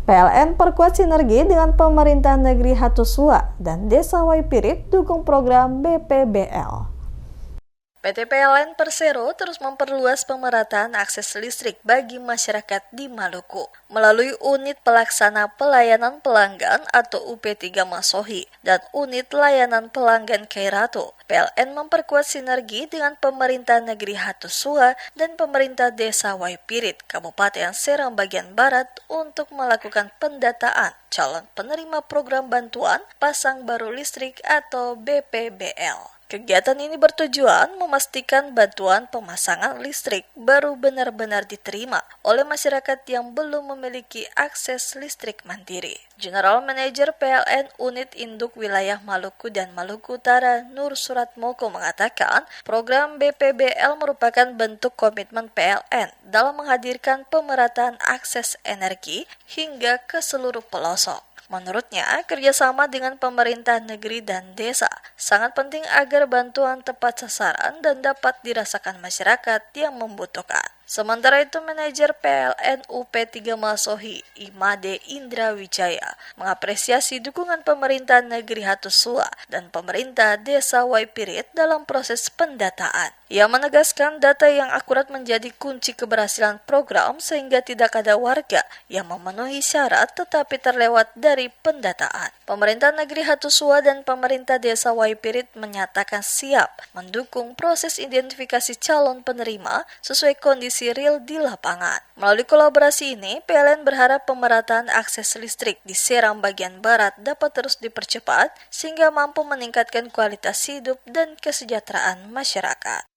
PLN perkuat sinergi dengan pemerintah negeri Hatusua dan Desa Waipirit dukung program BPBL. PT PLN Persero terus memperluas pemerataan akses listrik bagi masyarakat di Maluku melalui unit pelaksana pelayanan pelanggan atau UP3 Masohi dan unit layanan pelanggan Kairatu. PLN memperkuat sinergi dengan pemerintah negeri Hatusua dan pemerintah Desa Waipirit, Kabupaten Serang bagian Barat untuk melakukan pendataan calon penerima program bantuan pasang baru listrik atau BPBL. Kegiatan ini bertujuan memastikan bantuan pemasangan listrik baru benar-benar diterima oleh masyarakat yang belum memiliki akses listrik mandiri. General Manager PLN Unit Induk Wilayah Maluku dan Maluku Utara Nur Suratmoko mengatakan program BPBL merupakan bentuk komitmen PLN dalam menghadirkan pemerataan akses energi hingga ke seluruh pelosok. Menurutnya, kerjasama dengan pemerintah negeri dan desa sangat penting agar bantuan tepat sasaran dan dapat dirasakan masyarakat yang membutuhkan. Sementara itu, manajer PLN UP3 Masohi, Imade Indra Wijaya, mengapresiasi dukungan pemerintah negeri Hatusua dan pemerintah desa Waipirit dalam proses pendataan. Ia menegaskan data yang akurat menjadi kunci keberhasilan program sehingga tidak ada warga yang memenuhi syarat tetapi terlewat dari pendataan. Pemerintah negeri Hatusua dan pemerintah desa Waipirit menyatakan siap mendukung proses identifikasi calon penerima sesuai kondisi real di lapangan. Melalui kolaborasi ini, PLN berharap pemerataan akses listrik di Serang bagian Barat dapat terus dipercepat sehingga mampu meningkatkan kualitas hidup dan kesejahteraan masyarakat.